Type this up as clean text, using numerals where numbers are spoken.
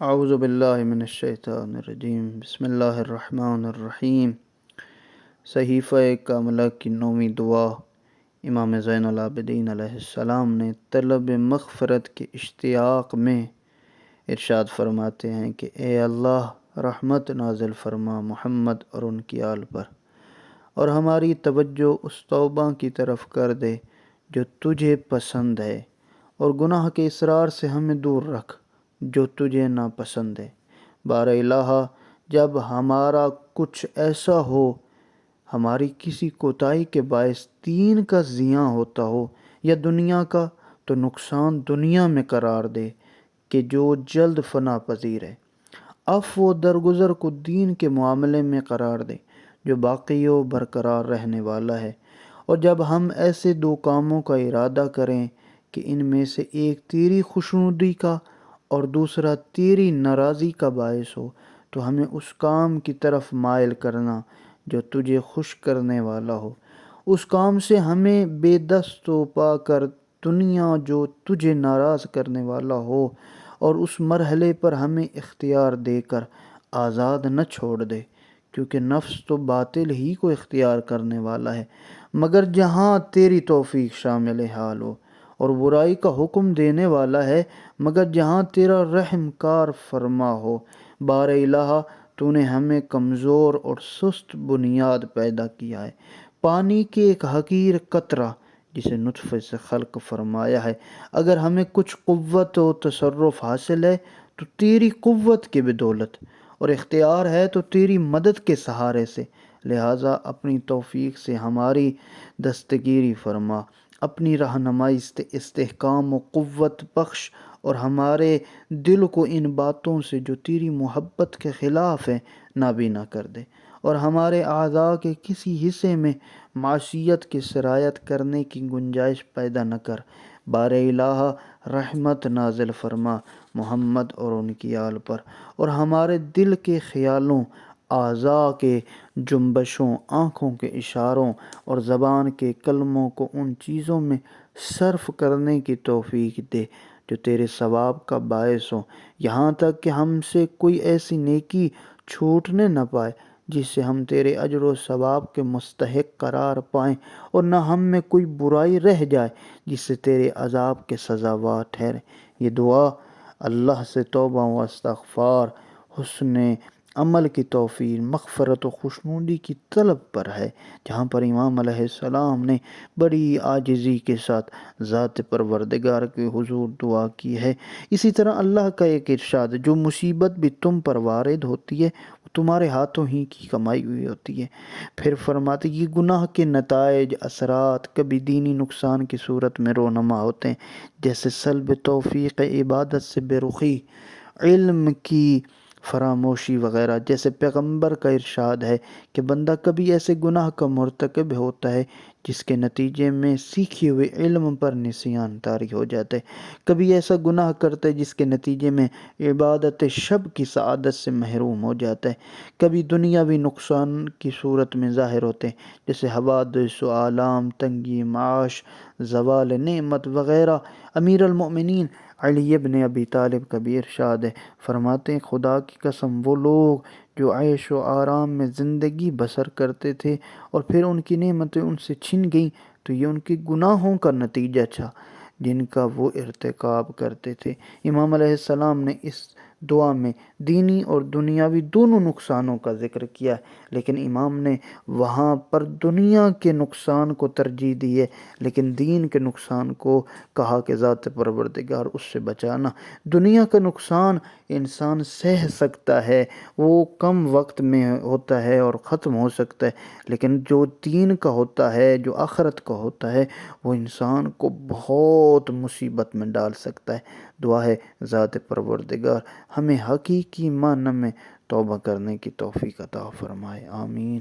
اعوذ باللہ من الشیطان الرجیم، بسم اللہ الرحمن الرحیم۔ صحیفہ کاملہ کی 9ویں دعا امام زین العابدین علیہ السلام نے طلب مغفرت کے اشتیاق میں ارشاد فرماتے ہیں کہ اے اللہ، رحمت نازل فرما محمد اور ان کی آل پر، اور ہماری توجہ اس توبہ کی طرف کر دے جو تجھے پسند ہے، اور گناہ کے اصرار سے ہمیں دور رکھ جو تجھے ناپسند ہے۔ بار الہ، جب ہمارا کچھ ایسا ہو، ہماری کسی کوتاہی کے باعث دین کا زیاں ہوتا ہو یا دنیا کا، تو نقصان دنیا میں قرار دے کہ جو جلد فنا پذیر ہے، عفو و درگزر کو دین کے معاملے میں قرار دے جو باقی و برقرار رہنے والا ہے۔ اور جب ہم ایسے دو کاموں کا ارادہ کریں کہ ان میں سے ایک تیری خوشنودی کا اور دوسرا تیری ناراضی کا باعث ہو، تو ہمیں اس کام کی طرف مائل کرنا جو تجھے خوش کرنے والا ہو، اس کام سے ہمیں بے دست و پا کر دنیا جو تجھے ناراض کرنے والا ہو، اور اس مرحلے پر ہمیں اختیار دے کر آزاد نہ چھوڑ دے، کیونکہ نفس تو باطل ہی کو اختیار کرنے والا ہے، مگر جہاں تیری توفیق شامل حال ہو، اور برائی کا حکم دینے والا ہے مگر جہاں تیرا رحم کار فرما ہو۔ بار الہ، تو نے ہمیں کمزور اور سست بنیاد پیدا کیا ہے، پانی کے ایک حقیر قطرہ جسے نطفے سے خلق فرمایا ہے۔ اگر ہمیں کچھ قوت و تصرف حاصل ہے تو تیری قوت کی بدولت، اور اختیار ہے تو تیری مدد کے سہارے سے، لہٰذا اپنی توفیق سے ہماری دستگیری فرما، اپنی رہنمائی سے استحکام و قوت بخش، اور ہمارے دل کو ان باتوں سے جو تیری محبت کے خلاف ہیں نابینا کر دے، اور ہمارے اعضاء کے کسی حصے میں معصیت کی سرایت کرنے کی گنجائش پیدا نہ کر۔ بار الہ، رحمت نازل فرما محمد اور ان کی آل پر، اور ہمارے دل کے خیالوں، اعضاء کے جنبشوں، آنکھوں کے اشاروں اور زبان کے کلموں کو ان چیزوں میں صرف کرنے کی توفیق دے جو تیرے ثواب کا باعث ہوں، یہاں تک کہ ہم سے کوئی ایسی نیکی چھوٹنے نہ پائے جس سے ہم تیرے اجر و ثواب کے مستحق قرار پائیں، اور نہ ہم میں کوئی برائی رہ جائے جس سے تیرے عذاب کے سزاوار ٹھہرے۔ یہ دعا اللہ سے توبہ و استغفار، حسن عمل کی توفیق، مغفرت و خوشنودی کی طلب پر ہے، جہاں پر امام علیہ السلام نے بڑی عاجزی کے ساتھ ذات پروردگار کے حضور دعا کی ہے۔ اسی طرح اللہ کا ایک ارشاد، جو مصیبت بھی تم پر وارد ہوتی ہے وہ تمہارے ہاتھوں ہی کی کمائی ہوئی ہوتی ہے۔ پھر فرماتے یہ گناہ کے نتائج، اثرات کبھی دینی نقصان کی صورت میں رونما ہوتے ہیں، جیسے سلب توفیق عبادت سے بے رخی، علم کی فراموشی وغیرہ۔ جیسے پیغمبر کا ارشاد ہے کہ بندہ کبھی ایسے گناہ کا مرتکب ہوتا ہے جس کے نتیجے میں سیکھے ہوئے علم پر نسیان طاری ہو جاتا ہے، کبھی ایسا گناہ کرتا ہے جس کے نتیجے میں عبادت شب کی سعادت سے محروم ہو جاتا ہے، کبھی دنیاوی نقصان کی صورت میں ظاہر ہوتے ہیں، جیسے حوادث و آلام، تنگی معاش، زوال نعمت وغیرہ۔ امیر المؤمنین علی ابن ابی طالب کا بھی ارشاد ہے، فرماتے ہیں خدا کی قسم، وہ لوگ جو عیش و آرام میں زندگی بسر کرتے تھے اور پھر ان کی نعمتیں ان سے چھن گئیں تو یہ ان کے گناہوں کا نتیجہ تھا جن کا وہ ارتکاب کرتے تھے۔ امام علیہ السلام نے اس دعا میں دینی اور دنیاوی دونوں نقصانوں کا ذکر کیا ہے، لیکن امام نے وہاں پر دنیا کے نقصان کو ترجیح دی ہے، لیکن دین کے نقصان کو کہا کہ ذات پروردگار اس سے بچانا۔ دنیا کا نقصان انسان سہ سکتا ہے، وہ کم وقت میں ہوتا ہے اور ختم ہو سکتا ہے، لیکن جو دین کا ہوتا ہے، جو آخرت کا ہوتا ہے، وہ انسان کو بہت مصیبت میں ڈال سکتا ہے۔ دعا ہے ذات پروردگار ہمیں حقیقی معنی میں توبہ کرنے کی توفیق عطا فرمائے، آمین۔